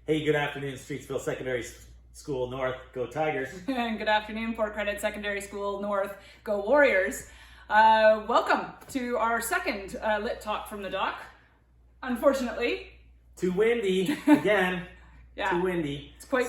Hey, good afternoon, Streetsville Secondary School North. Go Tigers. And good afternoon, Port Credit Secondary School North. Go Warriors. Welcome to our second Lit Talk from the Dock. Unfortunately. Too windy again. Yeah. Too windy. It's quite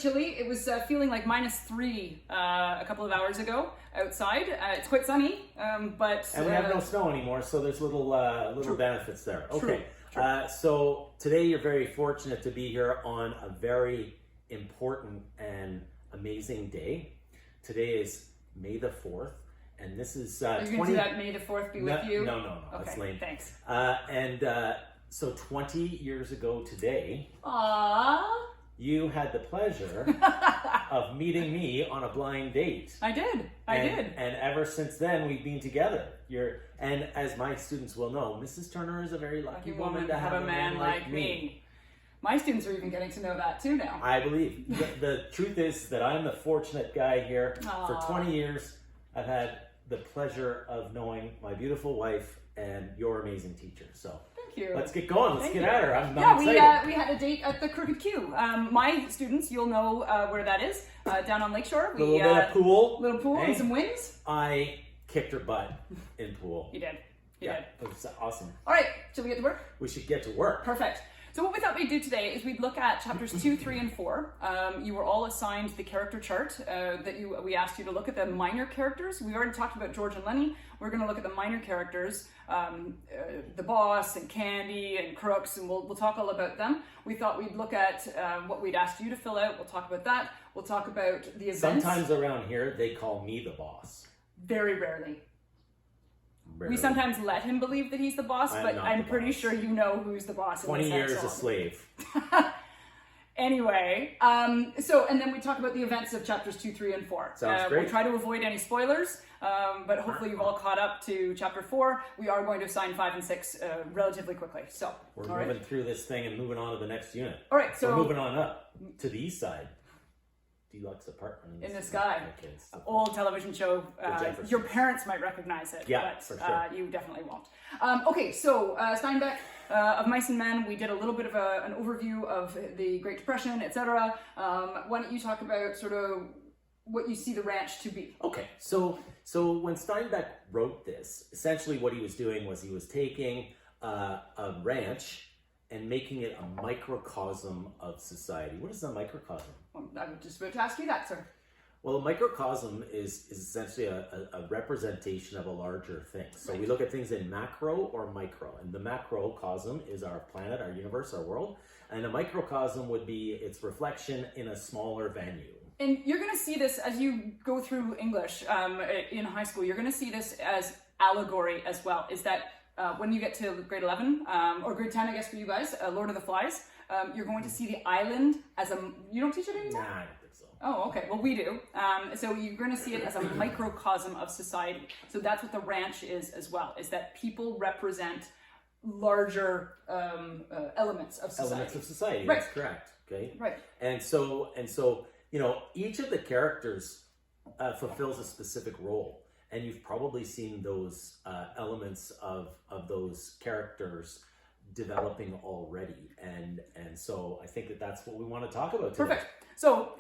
chilly. It was feeling like -3 a couple of hours ago outside. It's quite sunny, but... And we have no snow anymore, so there's little benefits there. Okay. True. So today you're very fortunate to be here on a very important and amazing day. Today is May the 4th, and this is Are you going to do that May the 4th be with you? No. Okay, That's lame. Thanks. So 20 years ago today, Aww. you had the pleasure of meeting me on a blind date. I did. And ever since then, we've been together. And as my students will know, Mrs. Turner is a very lucky woman to have a man like me. My students are even getting to know that too now. I believe. The truth is that I'm the fortunate guy here. Aww. For 20 years, I've had the pleasure of knowing my beautiful wife and your amazing teacher. So thank you. Let's get going. Let's get at her. I'm excited. We had a date at the Crooked Q. My students, you'll know where that is, down on Lakeshore. A little bit of pool. Little pool and some wins. I kicked her butt in pool. You did. You did. It was awesome. All right, shall we get to work? We should get to work. Perfect. So what we thought we'd do today is we'd look at chapters 2, 3, and 4. You were all assigned the character chart we asked you to look at the minor characters. We've already talked about George and Lenny. We're going to look at the minor characters, the boss and Candy and Crooks, and we'll talk all about them. We thought we'd look at what we'd asked you to fill out. We'll talk about that. We'll talk about the events. Sometimes around here, they call me the boss. Very rarely. We sometimes let him believe that he's the boss, but I'm pretty sure you know who's the boss. 20 years a slave. Anyway, and then we talk about the events of chapters 2, 3, and 4. Sounds great. We'll try to avoid any spoilers, but hopefully you've all caught up to chapter 4. We are going to assign 5 and 6 relatively quickly. So we're moving through this thing and moving on to the next unit. All right, so we're moving on up to the east side. Deluxe apartment in the sky. Old television show. Your parents might recognize it, but for sure. You definitely won't. Okay, so Steinbeck of Mice and Men. We did a little bit of an overview of the Great Depression, etc. Why don't you talk about sort of what you see the ranch to be? Okay, so when Steinbeck wrote this, essentially what he was doing was he was taking a ranch and making it a microcosm of society. What is a microcosm? I was just about to ask you that, sir. Well, a microcosm is essentially a representation of a larger thing. So we look at things in macro or micro. And the macrocosm is our planet, our universe, our world. And a microcosm would be its reflection in a smaller venue. And you're going to see this as you go through English in high school. You're going to see this as allegory as well. Is that when you get to grade 11, or grade 10, I guess for you guys, Lord of the Flies, you're going to see the island as a... You don't teach it anymore? Nah, I don't think so. Oh, okay. Well, we do. So you're going to see it as a microcosm of society. So that's what the ranch is as well, is that people represent larger elements of society. Elements of society, right. That's correct. Okay. Right. And so, each of the characters fulfills a specific role. And you've probably seen those elements of those characters developing already. And so I think that's what we want to talk about today. Perfect. So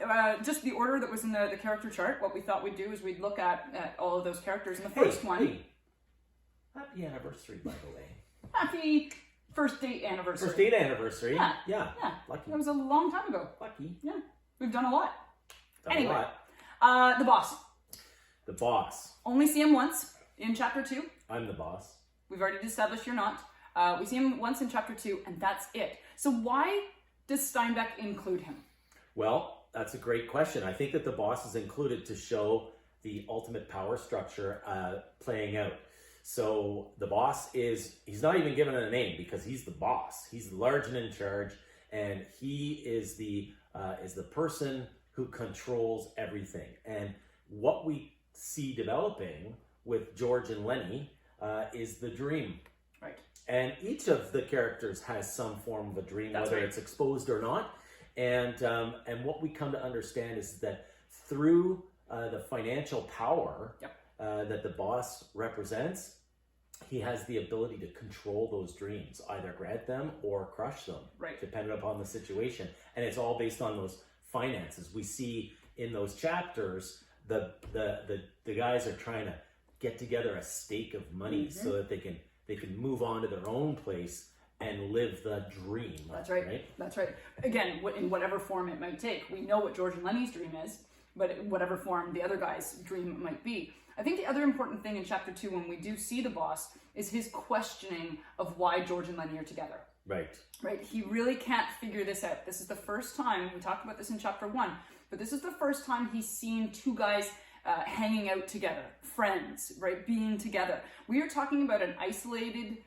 just the order that was in the character chart, what we thought we'd do is we'd look at all of those characters. And the first one... Hey, happy anniversary, by the way. Happy first date anniversary. First date anniversary. Yeah. Lucky. That was a long time ago. Lucky. Yeah. We've done a lot. Anyway, the boss. The boss. Only see him once in chapter 2. I'm the boss. We've already established you're not. We see him once in chapter 2, and that's it. So why does Steinbeck include him? Well, that's a great question. I think that the boss is included to show the ultimate power structure playing out. So the boss he's not even given a name because he's the boss. He's large and in charge, and he is the person who controls everything. And what we see developing with George and Lenny is the dream. Right. And each of the characters has some form of a dream, whether it's exposed or not. And what we come to understand is that through the financial power that the boss represents, he has the ability to control those dreams, either grant them or crush them, Right. depending upon the situation. And it's all based on those finances. We see in those chapters, the guys are trying to get together a stake of money so that they can move on to their own place and live the dream. That's right. That's right. Again, in whatever form it might take. We know what George and Lenny's dream is, but in whatever form the other guy's dream might be. I think the other important thing in chapter 2, when we do see the boss, is his questioning of why George and Lenny are together. Right. Right. He really can't figure this out. This is the first time, we talked about this in chapter 1, but this is the first time he's seen two guys hanging out together, friends, right, being together. We are talking about an isolating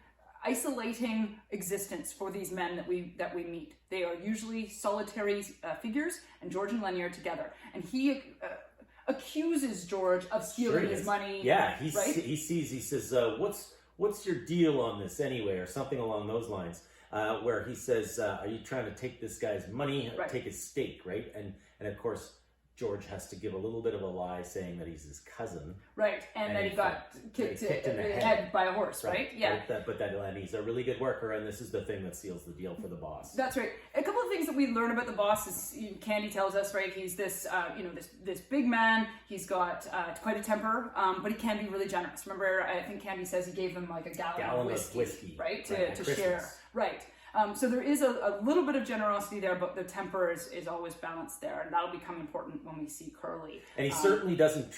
existence for these men that we meet. They are usually solitary figures, and George and Lenny are together. And he accuses George of stealing his money. Yeah, he says, what's your deal on this anyway, or something along those lines, where he says, are you trying to take this guy's money, take his stake, right? And of course, George has to give a little bit of a lie, saying that he's his cousin. Right, and that he got kicked in the head by a horse, right? Yeah. But that he's a really good worker, and this is the thing that seals the deal for the boss. That's right. A couple of things that we learn about the boss is, Candy tells us, right, he's this, this big man. He's got quite a temper, but he can be really generous. Remember, I think Candy says he gave them like a gallon of whiskey, right, to share. Right. So there is a little bit of generosity there, but the temper is always balanced there, and that'll become important when we see Curly. And he certainly doesn't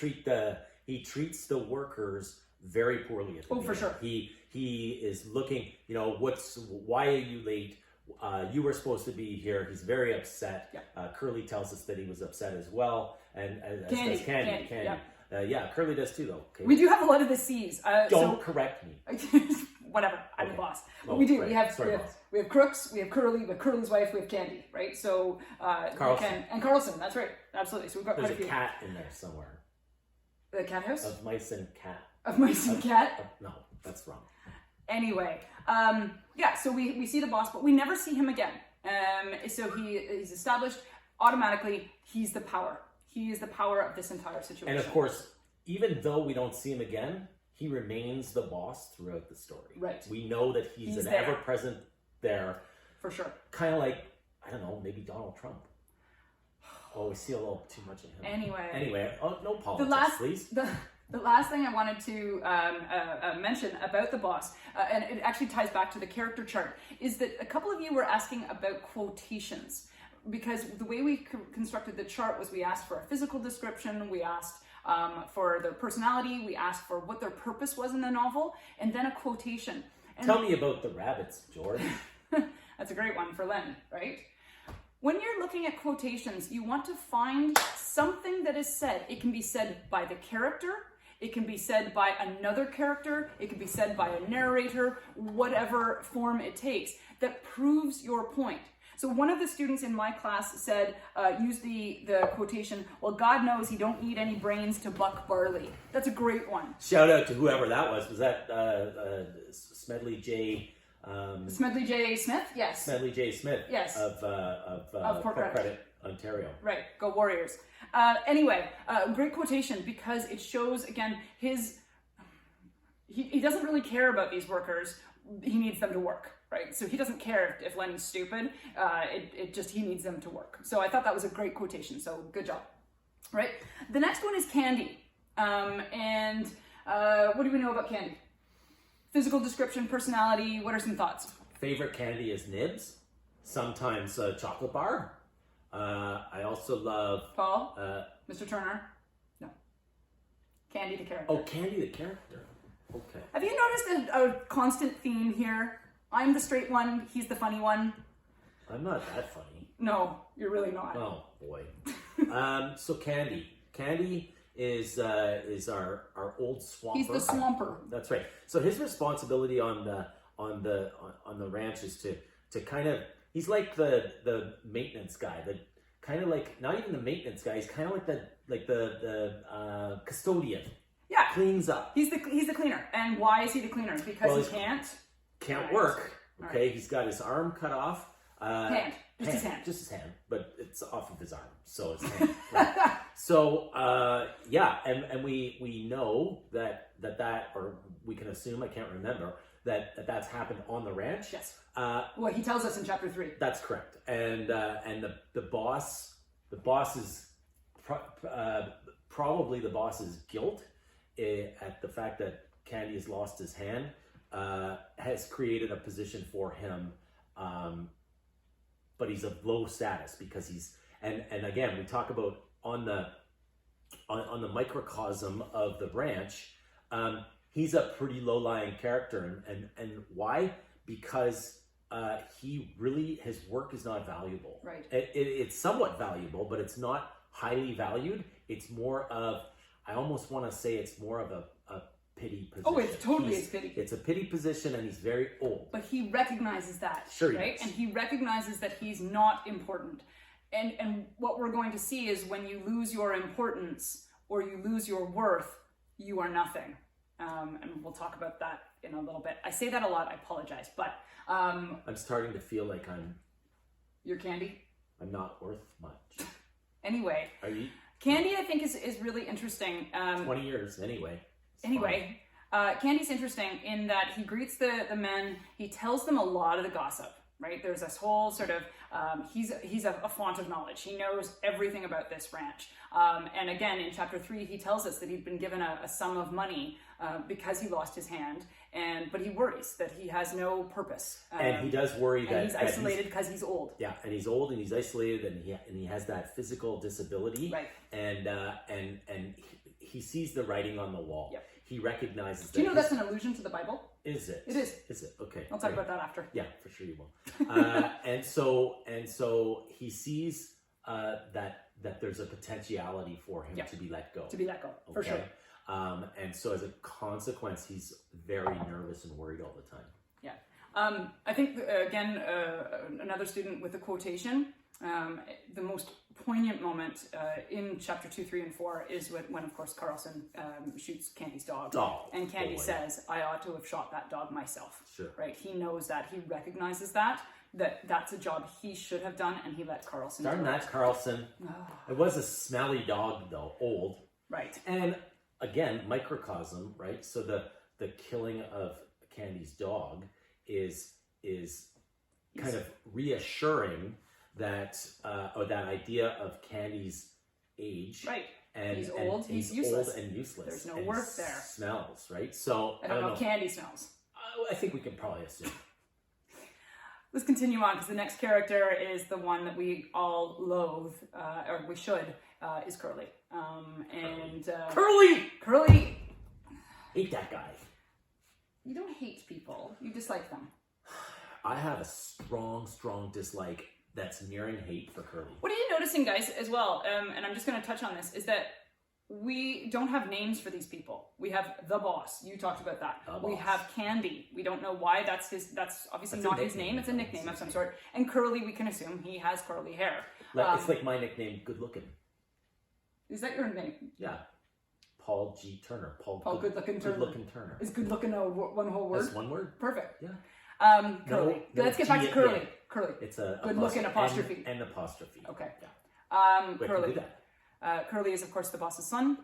he treats the workers very poorly at the beginning. For sure. He is looking, why are you late? You were supposed to be here. He's very upset. Yeah. Curly tells us that he was upset as well, and as does Candy. Yeah. Curly does too, though. Okay. We do have a lot of the C's. Don't correct me. Whatever, I'm the boss. But we do. Right. We have Crooks, we have Curly, we have Curly's wife, we have Candy, right? So Carlson. And Carlson, that's right, absolutely. So we've got There's quite a few. cat in there somewhere. The cat house? Of mice and cat. Of mice and cat? No, that's wrong. Anyway, so we see the boss, but we never see him again. So he's established automatically. He's the power. He is the power of this entire situation. And of course, even though we don't see him again, he remains the boss throughout the story. Right. We know that he's an there. ever-present there. For sure. Kind of like, I don't know, maybe Donald Trump. Oh, we see a little too much of him. Anyway, no politics, please. The last thing I wanted to mention about the boss, and it actually ties back to the character chart, is that a couple of you were asking about quotations. Because the way we constructed the chart was we asked for a physical description, we asked for their personality, we asked for what their purpose was in the novel, and then a quotation. And tell me about the rabbits, George. That's a great one for Len, right? When you're looking at quotations, you want to find something that is said. It can be said by the character, it can be said by another character, it can be said by a narrator, whatever form it takes, that proves your point. So one of the students in my class said, use the quotation, well, God knows he don't need any brains to buck barley. That's a great one. Shout out to whoever that was. Was that Smedley J. Smedley J. Smith? Yes. Smedley J. Smith. Yes. Of Port Credit, Ontario. Right. Go Warriors. Anyway, great quotation because it shows, again, he doesn't really care about these workers. He needs them to work. Right, so he doesn't care if Lenny's stupid. He needs them to work. So I thought that was a great quotation. So good job. Right. The next one is Candy. What do we know about Candy? Physical description, personality. What are some thoughts? Favorite candy is nibs. Sometimes chocolate bar. I also love Paul. Mr. Turner. No. Candy the character. Oh, Candy the character. Okay. Have you noticed a constant theme here? I'm the straight one, he's the funny one. I'm not that funny. No, you're really not. Oh, boy. So Candy. Candy is our old swamper. He's the swamper. That's right. So his responsibility on the ranch is to kind of, he's like the maintenance guy, the kind of like, not even the maintenance guy, he's kind of like the custodian. Yeah. Cleans up. He's the cleaner. And why is he the cleaner? Because he can't work. Okay, he's got his arm cut off. His hand. Just his hand, but it's off of his arm, so it's hand. Right. So and we know that or we can assume, I can't remember, that's happened on the ranch. Yes. Well, he tells us in chapter 3. That's correct. And the boss is probably the boss's guilt at the fact that Candy has lost his hand has created a position for him, but he's of low status because he's and again we talk about on the microcosm of the branch. He's a pretty low-lying character, and why? Because his work is not valuable. Right. It's somewhat valuable, but it's not highly valued. It's more of, I almost want to say it's more of a pity position. Oh, it's totally a pity. It's a pity position, and he's very old. But he recognizes that, sure, right? And he recognizes that he's not important. And what we're going to see is when you lose your importance or you lose your worth, you are nothing. And we'll talk about that in a little bit. I say that a lot, I apologize, but... I'm starting to feel like You're Candy? I'm not worth much. Anyway. Are you? Candy, I think, is really interesting. 20 years, anyway. Anyway, Candy's interesting in that he greets the men, he tells them a lot of the gossip, right? There's this whole sort of, he's a font of knowledge. He knows everything about this ranch. And again, in chapter 3, he tells us that he'd been given a sum of money because he lost his hand, but he worries that he has no purpose. And he does worry that he's isolated because he's old. Yeah, and he's old and he's isolated and he has that physical disability. Right. And he sees the writing on the wall. Yep. He recognizes that. Do you know that's an allusion to the Bible? Is it? It is. Is it? Okay. I'll talk about that after. Yeah, for sure you will. And so he sees that there's a potentiality for him to be let go. To be let go, for sure. And so as a consequence, he's very nervous and worried all the time. Yeah. I think, again, another student with a quotation, the most poignant moment in chapter 2, 3, and 4 is when of course, Carlson shoots Candy's dog. And Candy says, I ought to have shot that dog myself. Sure. Right? He knows that. He recognizes that's a job he should have done, and he let Carlson Darn that, Carlson. It was a smelly dog, though, old. Right. And again, microcosm, right? So the killing of Candy's dog is kind of reassuring that or that idea of Candy's age. Right. And he's old, he's useless. Old and useless. There's no worth there. Smells, right? So I don't know if Candy smells. I think we can probably assume. Let's continue on, because the next character is the one that we all loathe, or we should, is Curly. Curly! Hate that guy. You don't hate people, you dislike them. I have a strong dislike that's nearing hate for Curly. What are you noticing, guys, as well, and I'm just going to touch on this, is that we don't have names for these people. We have the boss. You talked about that. We have Candy. We don't know why that's obviously not his name. It's a nickname of some sort. And Curly, we can assume he has curly hair. It's like my nickname, Good Looking. Is that your name? Yeah. Paul G. Turner. Paul Good Looking Turner. Good Looking Turner. Is Good Looking one whole word? That's one word. Perfect. Yeah. Curly. Let's get back to Curly. Yeah. Curly. It's a Good Looking apostrophe. And apostrophe. Okay. Yeah. Curly. Curly is, of course, the boss's son.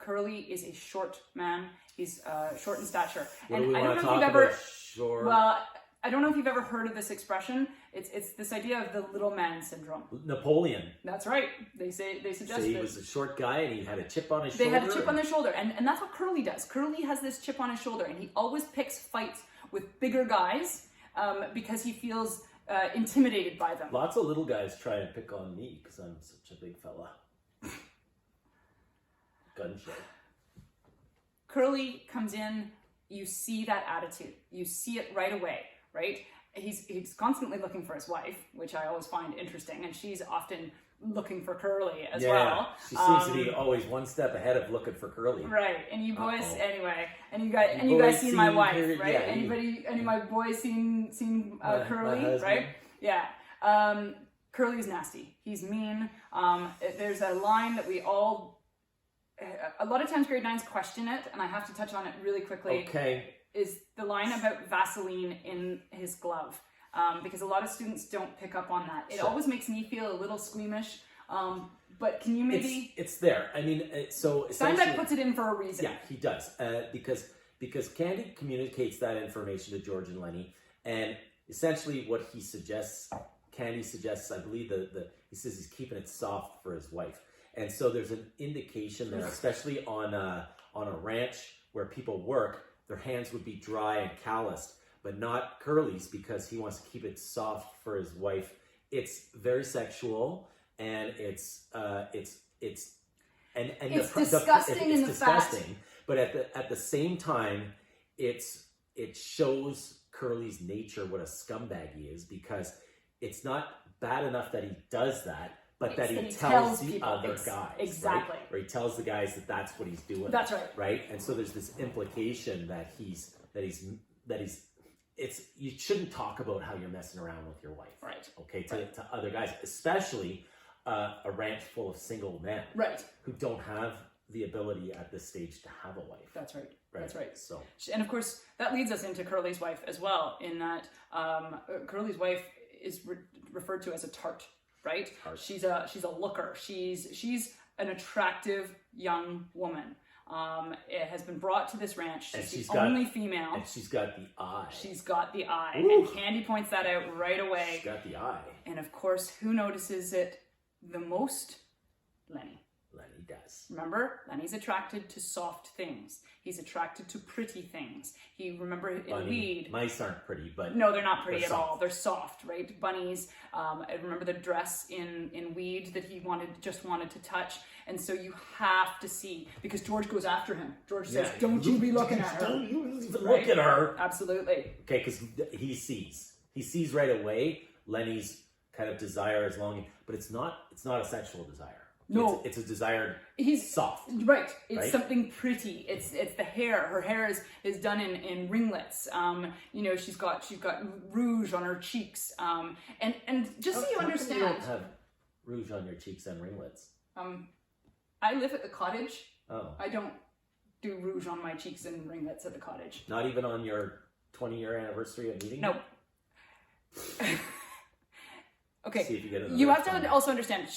Curly is a short man. He's short in stature. What do we want to talk about? Short. Well, I don't know if you've ever heard of this expression. It's this idea of the little man syndrome. Napoleon. That's right. They suggest he was a short guy and he had a chip on his shoulder. They had a chip on their shoulder, and that's what Curly does. Curly has this chip on his shoulder, and he always picks fights with bigger guys because he feels intimidated by them. Lots of little guys try and pick on me because I'm such a big fella. Gun show. Curly comes in, you see that attitude. You see it right away, right? He's constantly looking for his wife, which I always find interesting, and she's often looking for Curly as well. She seems to be always one step ahead of looking for Curly. Right, and you boys, anyway, and you guys seen my wife, right? Yeah, any of my boys seen Curly, right? Yeah. Curly is nasty. He's mean. There's a line that we all, a lot of times grade 9s question it, and I have to touch on it really quickly. Okay. Is the line about Vaseline in his glove. Because a lot of students don't pick up on that. It always makes me feel a little squeamish. But can you maybe... It's there. I mean, so... Steinbeck puts it in for a reason. Yeah, he does. Because because Candy communicates that information to George and Lenny, and essentially what he suggests, Candy suggests, I believe he says he's keeping it soft for his wife. And so there's an indication there, especially on a ranch where people work, their hands would be dry and calloused, but not Curly's, because he wants to keep it soft for his wife. It's very sexual, and it's disgusting in the fact. But at the same time, it shows Curly's nature, what a scumbag he is, because it's not bad enough that he does that, but that he tells the other guys. Exactly. Right? Or he tells the guys that that's what he's doing. That's right. Right? And so there's this implication that you shouldn't talk about how you're messing around with your wife. Right. Okay, to other guys, especially a ranch full of single men. Right. Who don't have the ability at this stage to have a wife. That's right. Right. That's right. So, and of course, that leads us into Curly's wife as well, in that Curly's wife is referred to as a tart, right? Tart. She's a looker. She's an attractive young woman. It has been brought to this ranch. She's the only female. And she's got the eye. She's got the eye. Ooh. And Candy points that out right away. She's got the eye. And of course, who notices it the most? Lenny. Lenny does. Remember, Lenny's attracted to soft things. He's attracted to pretty things. Remember in Weed. Mice aren't pretty, but no, they're not pretty they're at all. They're soft, right? Bunnies. I remember the dress in Weed that he just wanted to touch, and so you have to see, because George goes after him. George says, "Don't you be looking at her. Don't you even look at her." Absolutely. Okay, because he sees right away Lenny's kind of desire is longing, but it's not a sexual desire. No, it's a desired. He's soft, right? It's right? Something pretty. It's the hair. Her hair is done in ringlets. She's got rouge on her cheeks. And just so you understand, you don't have rouge on your cheeks and ringlets. I live at the cottage. Oh, I don't do rouge on my cheeks and ringlets at the cottage. Not even on your 20-year anniversary of meeting. No. Okay. See if you get you have to also understand.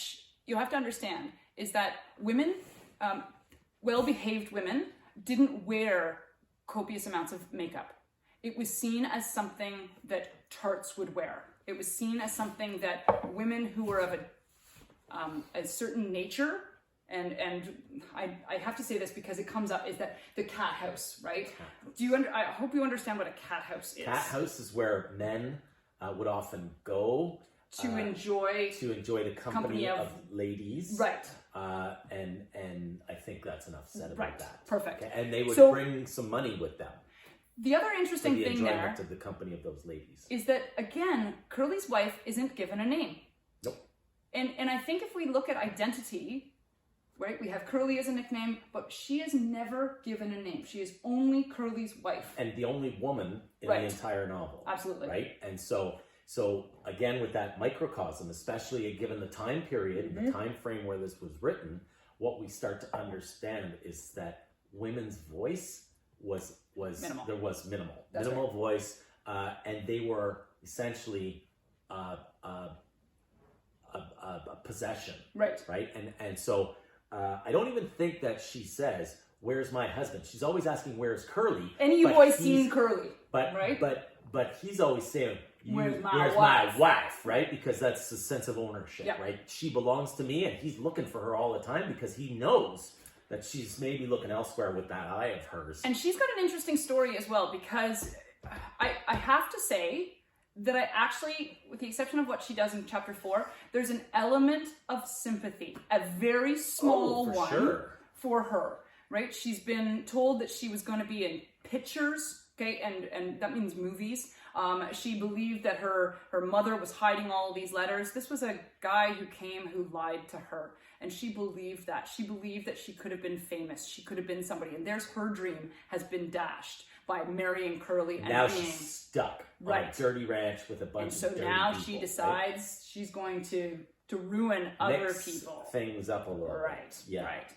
You have to understand is that women, well-behaved women, didn't wear copious amounts of makeup. It was seen as something that tarts would wear. It was seen as something that women who were of a certain nature, and I have to say this because it comes up, is that the cat house, right? I hope you understand what a cat house is. Cat house is where men would often go to enjoy the company of ladies, right? And I think that's enough said about that. Perfect. Okay? And they would bring some money with them. The other interesting thing there, enjoyment of the company of those ladies, is that again, Curly's wife isn't given a name. Nope. And I think if we look at identity, right, we have Curly as a nickname, but she is never given a name. She is only Curly's wife, and the only woman in the entire novel. Absolutely. Right, and so again, with that microcosm, especially given the time period, the time frame where this was written, what we start to understand is that women's voice was minimal. There was minimal voice, and they were essentially a possession, right? And so I don't even think that she says, "Where's my husband?" She's always asking, "Where's Curly?" And you've always seen Curly, right? But he's always saying, Where's my wife, right? Because that's the sense of ownership, yeah. Right? She belongs to me, and he's looking for her all the time because he knows that she's maybe looking elsewhere with that eye of hers. And she's got an interesting story as well, because I have to say that I actually, with the exception of what she does in chapter 4, there's an element of sympathy, a very small one for her, right? She's been told that she was going to be in pictures, okay, and that means movies. She believed that her mother was hiding all of these letters. This was a guy who came who lied to her, and she believed that. She believed that she could have been famous. She could have been somebody, and there's her dream has been dashed by marrying Curly and now being she's stuck on a dirty ranch with a bunch of dirty people. And so now she decides she's going to ruin other people. Things up a little. Right. Yeah. Right.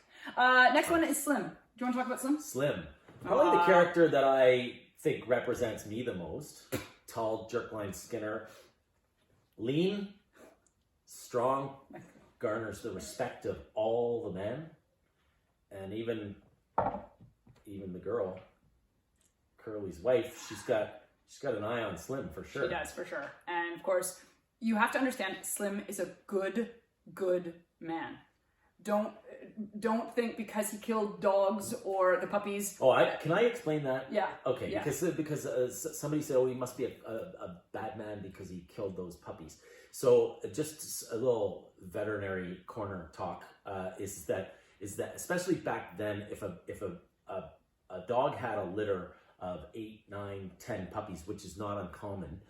Next one is Slim. Do you want to talk about Slim? Slim. Probably the character that I think represents me the most. Tall, jerk-line Skinner. Lean, strong, garners the respect of all the men, and even the girl. Curly's wife, she's got an eye on Slim for sure. She does, for sure. And of course, you have to understand Slim is a good man. Don't think because he killed dogs or the puppies. Oh, can I explain that? Yeah. Okay, yeah. because somebody said, oh, he must be a bad man because he killed those puppies. So just a little veterinary corner talk is that especially back then, if a dog had a litter of 8, 9, 10 puppies, which is not uncommon,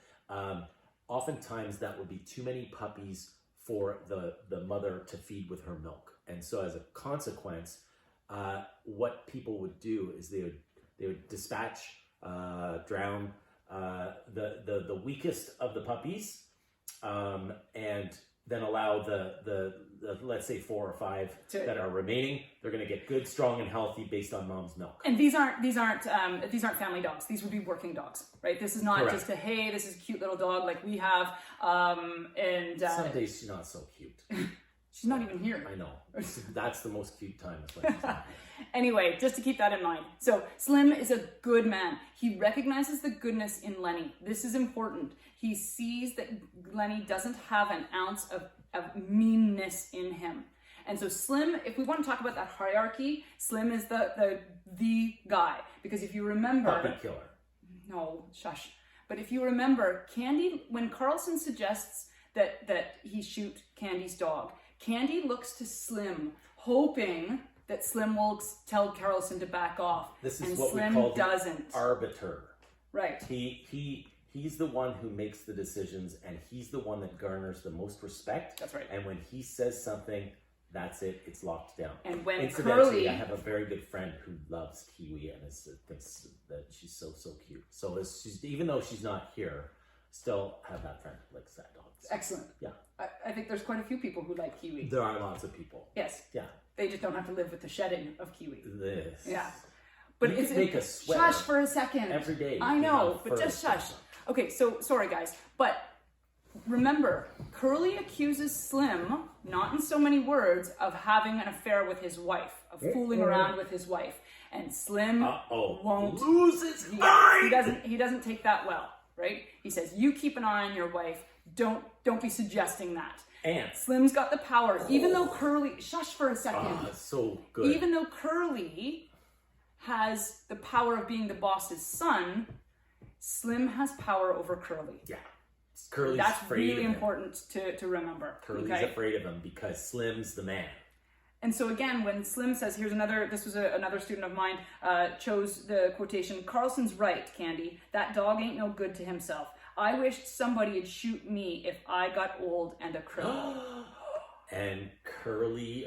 oftentimes that would be too many puppies for the mother to feed with her milk. And so as a consequence, what people would do is they would dispatch, drown the weakest of the puppies, and then allow the let's say 4 or 5 that are remaining. They're going to get good, strong, and healthy based on mom's milk. And these aren't family dogs. These would be working dogs, right? This is not Correct. just a, hey, this is a cute little dog like we have. Some days she's not so cute. She's not even here. I know. That's the most cute time is when she's not here. Anyway, just to keep that in mind. So Slim is a good man. He recognizes the goodness in Lenny. This is important. He sees that Lenny doesn't have an ounce of meanness in him. And so Slim, if we want to talk about that hierarchy, Slim is the guy. Because if you remember... Puppy killer. No, shush. But if you remember, Candy, when Carlson suggests that he shoot Candy's dog, Candy looks to Slim, hoping that Slim will tell Carlson to back off. This is and what Slim we call doesn't. the arbiter. Right. He's the one who makes the decisions, and he's the one that garners the most respect. That's right. And when he says something, that's it. It's locked down. And when Incidentally, Curly... I have a very good friend who loves Kiwi and thinks that she's so cute. So even though she's not here, still have that friend who likes that dog. Excellent. Yeah. I think there's quite a few people who like Kiwi. There are lots of people. Yes. Yeah. They just don't have to live with the shedding of Kiwi. This. Yeah. But you it's could make a sweater. Shush for a second. Every day. I know, but just shush. Okay, so sorry guys, but remember, Curly accuses Slim, not in so many words, of having an affair with his wife, of fooling around with his wife, and Slim won't lose his mind. He doesn't take that well, right? He says, "You keep an eye on your wife. Don't be suggesting that." And Slim's got the power, even though Curly. Shush for a second. So good. Even though Curly has the power of being the boss's son, Slim has power over Curly. Yeah. Curly's That's afraid really of him. important to remember. Curly's okay? afraid of him because Slim's the man. And so again, when Slim says, this was another student of mine, chose the quotation, "Carlson's right, Candy. That dog ain't no good to himself. I wished somebody'd shoot me if I got old and a criminal." And Candy,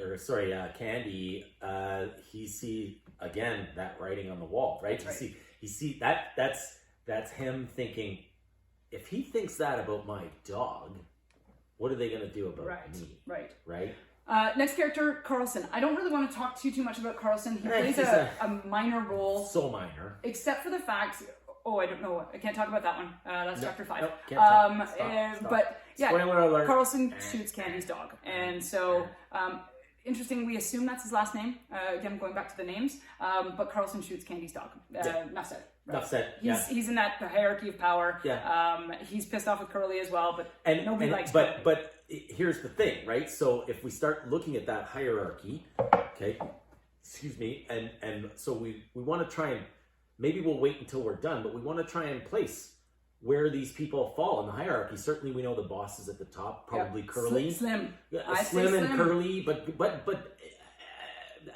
he see again that writing on the wall, right? That's right. You see that's him thinking, if he thinks that about my dog, what are they going to do about me? Right. Right. Next character, Carlson. I don't really want to talk too much about Carlson. He plays a minor role. So minor. Except for the fact, I don't know. I can't talk about that one. That's chapter 5. Nope, can't talk. Stop. But yeah, Spoiler alert. Carlson shoots Candy's dog. And so, interesting, we assume that's his last name. Again, going back to the names. But Carlson shoots Candy's dog. Enough said. Right? Enough said. He's in that hierarchy of power. Yeah. He's pissed off with Curly as well, but nobody likes Curly. Curly. But here's the thing, right? So if we start looking at that hierarchy, okay, excuse me, and so we want to try and, maybe we'll wait until we're done, but we want to try and place where these people fall in the hierarchy. Certainly we know the boss is at the top, probably Curly. Slim. Yeah, Slim and Curly, but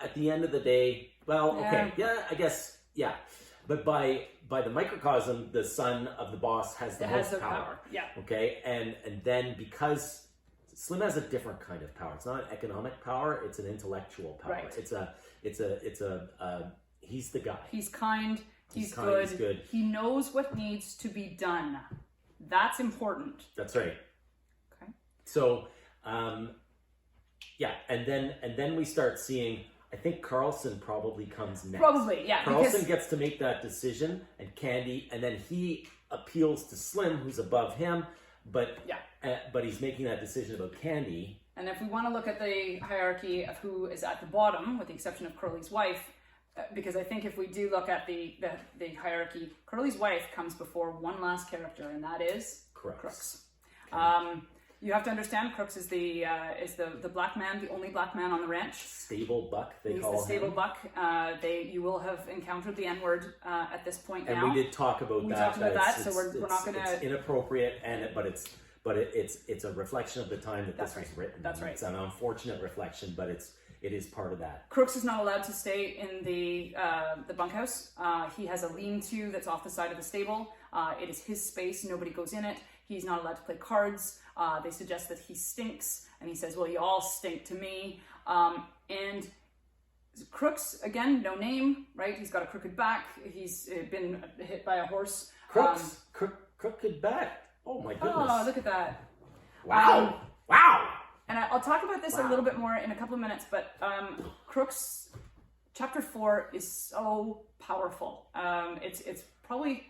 at the end of the day, I guess, yeah. But by the microcosm, the son of the boss has the most power. Yeah. Okay, and then because Slim has a different kind of power. It's not an economic power. It's an intellectual power. Right. He's the guy. He's kind. He's kind, good. He's good. He knows what needs to be done. That's important. That's right. Okay. So, yeah, and then we start seeing. I think Carlson probably comes next. Probably, yeah. Carlson gets to make that decision, and Candy, and then he appeals to Slim, who's above him, but he's making that decision about Candy. And if we want to look at the hierarchy of who is at the bottom, with the exception of Curly's wife, because I think if we do look at the hierarchy, Curly's wife comes before one last character, and that is Crooks. Okay. You have to understand, Crooks is the black man, the only black man on the ranch. Stable buck, they call him. He's the stable buck. You will have encountered the N-word at this point now. And we did talk about that. We talked about that, so we're not going to... It's inappropriate, but it's a reflection of the time that this was written. That's right. It's an unfortunate reflection, but it is part of that. Crooks is not allowed to stay in the bunkhouse. He has a lean-to that's off the side of the stable. It is his space. Nobody goes in it. He's not allowed to play cards. They suggest that he stinks, and he says, well, you all stink to me. And Crooks, again, no name, right? He's got a crooked back. He's been hit by a horse. Crooks, crooked back. Oh my goodness. Oh, look at that. Wow. Wow. And I'll talk about this a little bit more in a couple of minutes, but Crooks, chapter 4 is so powerful. It's probably,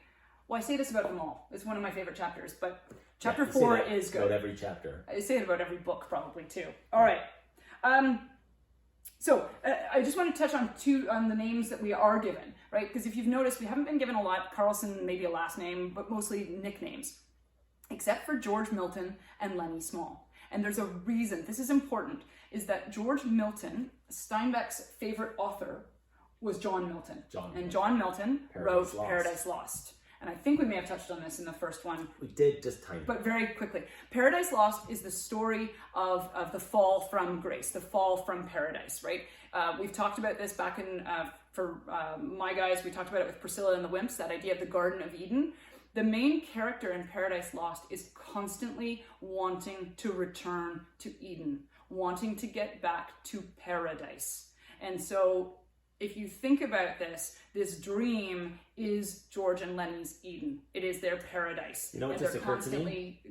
well, I say this about them all. It's one of my favorite chapters, but chapter 4 is good. About every chapter. I say it about every book probably too. All right. So I just want to touch on the names that we are given, right? Because if you've noticed, we haven't been given a lot. Carlson, maybe a last name, but mostly nicknames, except for George Milton and Lenny Small. And there's a reason, this is important, is that George Milton, Steinbeck's favorite author, was John Milton. John Milton wrote Paradise Lost. And I think we may have touched on this in the first one. We did, just tiny. But very quickly. Paradise Lost is the story of the fall from grace, the fall from paradise, right? We've talked about this back in, for my guys, we talked about it with Priscilla and the Wimps, that idea of the Garden of Eden. The main character in Paradise Lost is constantly wanting to return to Eden, wanting to get back to paradise. And so if you think about this dream is George and Lenny's Eden. It is their paradise. You know what just occurred to me?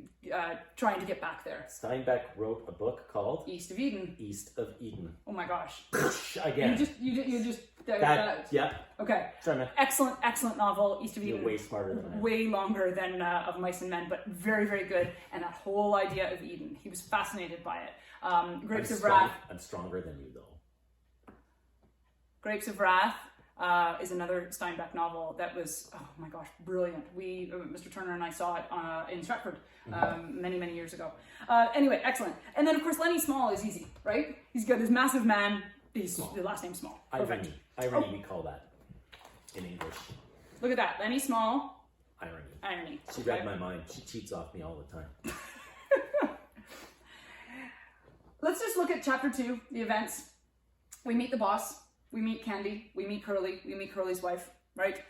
Trying to get back there. Steinbeck wrote a book called East of Eden. East of Eden. Oh my gosh. Again. You just yeah. Okay. Sorry, man. Excellent novel, East of Eden. You're way smarter than I am. Way longer than Of Mice and Men, but very, very good. And that whole idea of Eden, he was fascinated by it. Grapes of Wrath. I'm stronger than you, though. Grapes of Wrath is another Steinbeck novel that was, oh my gosh, brilliant. Mr. Turner and I saw it in Stratford many, many years ago. Anyway, excellent. And then, of course, Lenny Small is easy, right? He's got his massive man. He's Small. The last name Small. Perfect. Irony, we call that in English. Look at that. Lenny Small. Irony. She read my mind. She cheats off me all the time. Let's just look at chapter 2, the events. We meet the boss. We meet Candy. We meet Curly. We meet Curly's wife, right?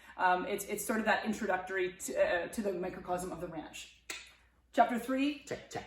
It's sort of that introductory to the microcosm of the ranch. Chapter 3. Check.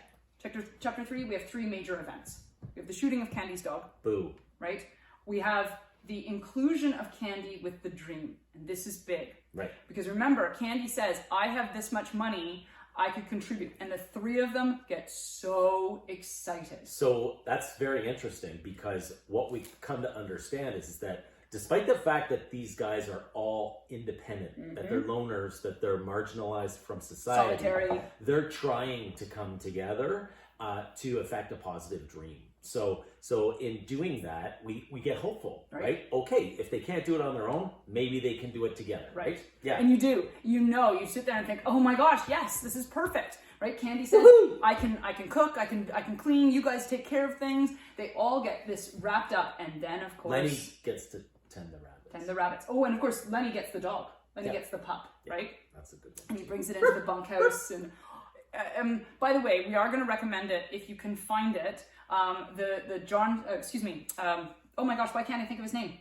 Chapter 3, we have 3 major events. We have the shooting of Candy's dog. Boo. Right? We have the inclusion of Candy with the dream. And this is big. Right. Because remember, Candy says, I have this much money, I could contribute. And the 3 of them get so excited. So that's very interesting, because what we come to understand is that despite the fact that these guys are all independent, that they're loners, that they're marginalized from society, solitary, they're trying to come together to effect a positive dream. So in doing that, we get hopeful, right? Okay, if they can't do it on their own, maybe they can do it together, right? Yeah. And you do. You sit there and think, oh my gosh, yes, this is perfect, right? Candy says, I can cook, I can clean, you guys take care of things. They all get this wrapped up, and then of course Lenny gets to tend the rabbits. Oh, and of course Lenny gets the dog. Lenny gets the pup, right? That's a good one. And he brings it into the bunkhouse. And by the way, we are going to recommend it if you can find it. The John, oh my gosh, why can't I think of his name?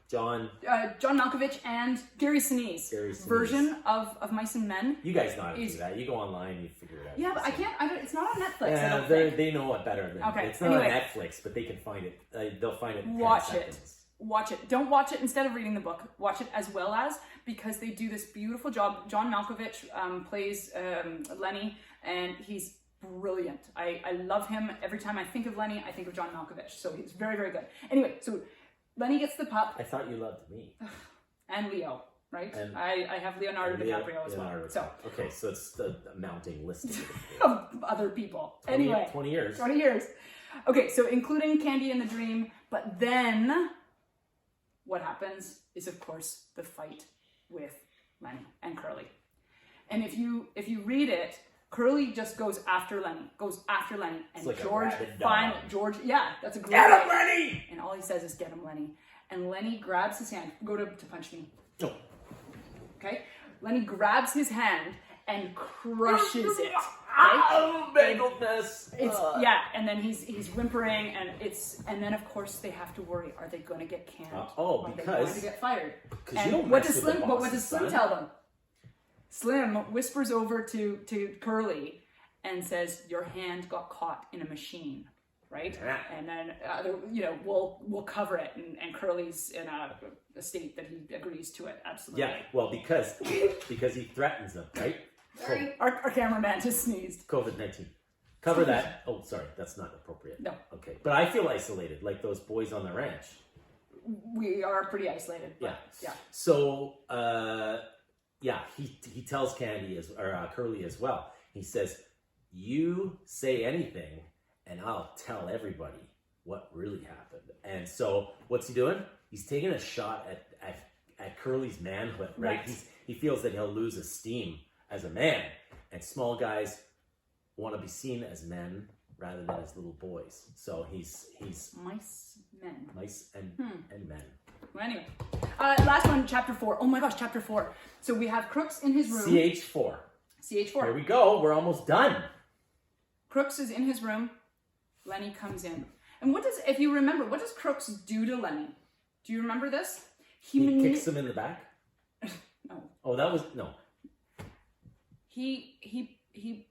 John Malkovich and Gary Sinise version of Mice and Men. You guys know how to do that. You go online, you figure it out. Yeah, but I can't. It's not on Netflix. Yeah, they know it better than me. It's not on Netflix, but they can find it. They'll find it. Watch it. Don't watch it instead of reading the book. Watch it as well as, because they do this beautiful job. John Malkovich plays Lenny, and he's brilliant. I love him. Every time I think of Lenny, I think of John Malkovich. So he's very, very good. Anyway, so Lenny gets the pup. I thought you loved me. And Leo, right? And I have Leonardo DiCaprio as well. So okay, so it's the mounting list of other people. Anyway, 20 years. Okay, so including Candy in the Dream, but then what happens is, of course, the fight with Lenny and Curly. And if you read it, Curly just goes after Lenny, and like George, that's a great Get him, way. Lenny! And all he says is, "Get him, Lenny." And Lenny grabs his hand. Go to punch me. No. Okay? Lenny grabs his hand and crushes it. Oh, mangled-ness. And then he's whimpering, and then of course they have to worry: are they going to get canned? Are they going to get fired? Because you don't mess with the What boss's does Slim son. tell them? Slim whispers over to Curly and says, "Your hand got caught in a machine." Right? Yeah. And then, we'll cover it. And Curly's in a state that he agrees to it. Absolutely. Yeah, well, because he threatens them, right? Sorry, our cameraman just sneezed. COVID-19. Cover that. Oh, sorry, that's not appropriate. No. Okay, but I feel isolated, like those boys on the ranch. We are pretty isolated. Yeah. Yeah. So, he tells Curly as well. He says, "You say anything, and I'll tell everybody what really happened." And so, what's he doing? He's taking a shot at Curly's manhood, right? He feels that he'll lose esteem as a man, and small guys want to be seen as men rather than as little boys. So he's Mice and men. Well, anyway, last one, chapter 4. Oh my gosh, chapter 4. So we have Crooks in his room. CH4. CH4. Here we go. We're almost done. Crooks is in his room. Lenny comes in. And if you remember, what does Crooks do to Lenny? Do you remember this? He kicks him in the back? No. Oh, that was, no. The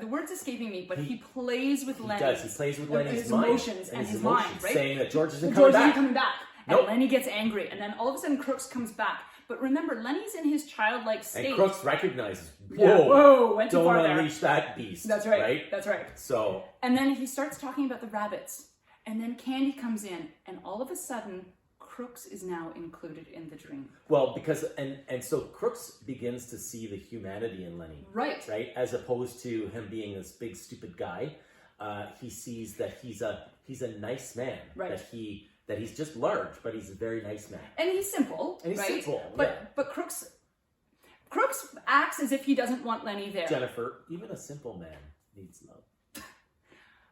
word's escaping me, but he plays with Lenny. He does. He plays with Lenny's his mind. emotions and his mind, right? Saying that George isn't George coming isn't coming back. Nope. And Lenny gets angry. And then all of a sudden Crooks comes back. But remember, Lenny's in his childlike state. And Crooks recognizes, went too don't far there. unleash that beast. That's right. That's right. So. And then he starts talking about the rabbits. And then Candy comes in. And all of a sudden, Crooks is now included in the dream. Well, because, and so Crooks begins to see the humanity in Lenny. Right. Right? As opposed to him being this big, stupid guy. He sees that he's a nice man. Right. That he's just large, but he's a very nice man. And he's simple. And he's right? simple, But Crooks acts as if he doesn't want Lenny there. Jennifer, even a simple man needs love.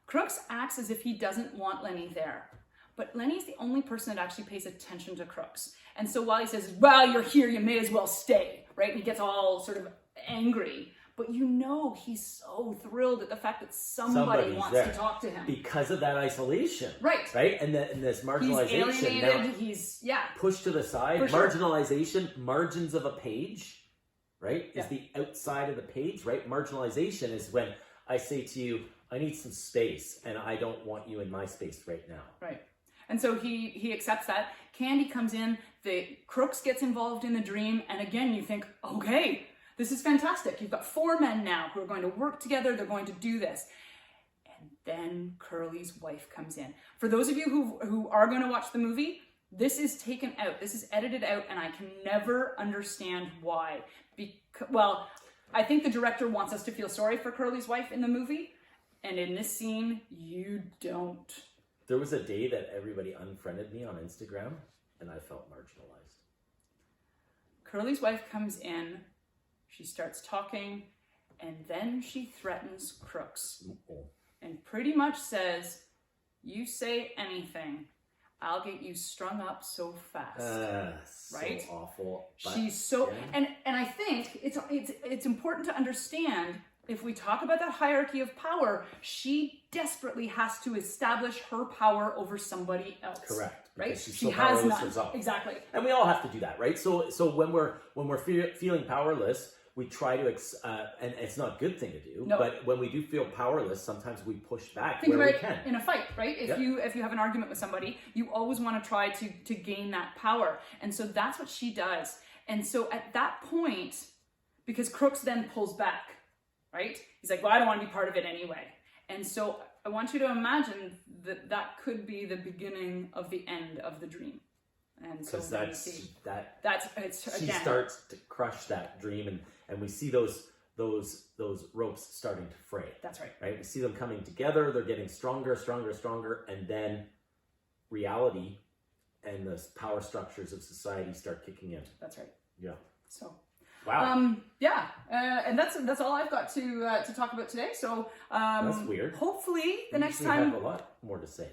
Crooks acts as if he doesn't want Lenny there. But Lenny's the only person that actually pays attention to Crooks. And so while he says, "Well, you're here, you may as well stay," right? And he gets all sort of angry. But he's so thrilled at the fact that somebody wants there. to talk to him. Because of that isolation. Right. Right? And this marginalization. He's alienated, now, he's, pushed to the side. For sure. Marginalization, margins of a page, right? Yeah. Is the outside of the page, right? Marginalization is when I say to you, I need some space, and I don't want you in my space right now. Right. And so he accepts that. Candy comes in, the Crooks gets involved in the dream, and again you think, okay, this is fantastic. You've got 4 men now who are going to work together, they're going to do this. And then Curly's wife comes in. For those of you who are going to watch the movie, this is taken out. This is edited out, and I can never understand why. I think the director wants us to feel sorry for Curly's wife in the movie, and in this scene, you don't. There was a day that everybody unfriended me on Instagram, and I felt marginalized. Curly's wife comes in, she starts talking, and then she threatens Crooks. Oh. And pretty much says, "You say anything, I'll get you strung up so fast." Right? So awful. She's so, and I think it's important to understand, if we talk about that hierarchy of power, she desperately has to establish her power over somebody else. Correct. Right? She's She so has powerless none. herself. Exactly. And we all have to do that, right? So when we're feeling powerless, we try to, and it's not a good thing to do, No. but when we do feel powerless, sometimes we push back Think where about we can. it in a fight, right? If you have an argument with somebody, you always want to try to gain that power. And so that's what she does. And so at that point, because Crooks then pulls back, right? He's like, "Well, I don't want to be part of it anyway." And so I want you to imagine that could be the beginning of the end of the dream. And so she starts to crush that dream, and we see those ropes starting to fray. That's right. Right? We see them coming together, they're getting stronger, and then reality the power structures of society start kicking in. That's right. Yeah. So. Wow. And that's all I've got to talk about today. So That's weird. Hopefully the next We time. have a lot more to say.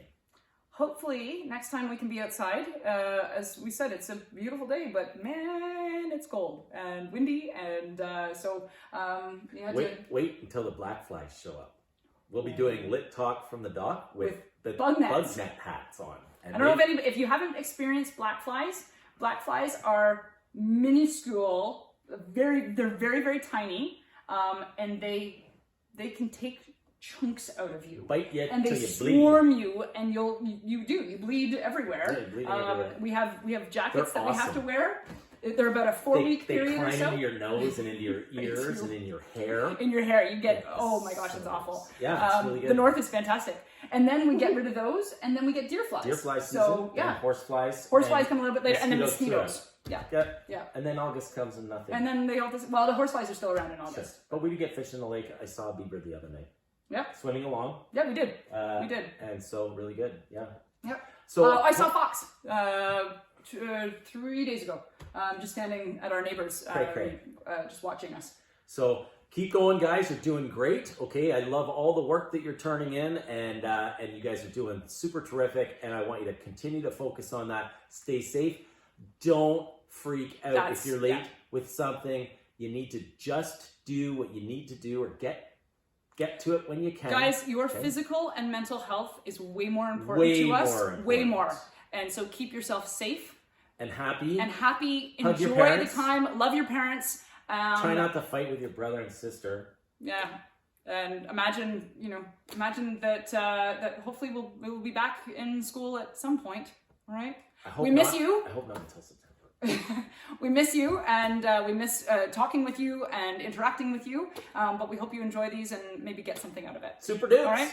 Hopefully next time we can be outside. As we said, it's a beautiful day, but man, it's cold and windy, and so you had to Wait until the black flies show up. We'll be doing lit talk from the dock with the bug nets. net hats on. And I don't know if you haven't experienced black flies. Black flies are minuscule. They're very, very tiny, and they can take chunks out of you, bite you and till they you bleed. swarm you, and you bleed everywhere. Yeah, you're bleeding everywhere. We have jackets They're that we have to awesome. wear. They're about a 4-week period They climb or so. into your nose and into your ears and in your hair. In your hair, you get, Yeah, oh my gosh, so it's awful. Yeah, it's really good. The north is fantastic. And then we get rid of those, and then we get deer flies. Deer flies season, So, yeah. and horse flies. Horse and flies come a little bit later, and then mosquitoes mosquitoes. throughout. Yeah. Yeah. Yeah. And then August comes and nothing. And then they all well, the horse flies are still around in Sure. August. But we did get fish in the lake. I saw a beaver the other night. Yeah. Swimming along. Yeah, we did. We did. And so really good. Yeah. Yep. So I saw fox 3 days ago. Just standing at our neighbors, just watching us. So keep going, guys. You're doing great. Okay, I love all the work that you're turning in, and you guys are doing super terrific. And I want you to continue to focus on that. Stay safe. Don't freak out if you're late with something. You need to just do what you need to do, or get to it when you can. Guys, your physical and mental health is way more important to us. Way more. And so keep yourself safe. And happy. Enjoy the time. Love your parents. Try not to fight with your brother and sister. Yeah. And imagine that that hopefully we'll be back in school at some point. All right. We miss you. I hope not until September. We miss you, and we miss talking with you and interacting with you. But we hope you enjoy these and maybe get something out of it. Super dudes. All right.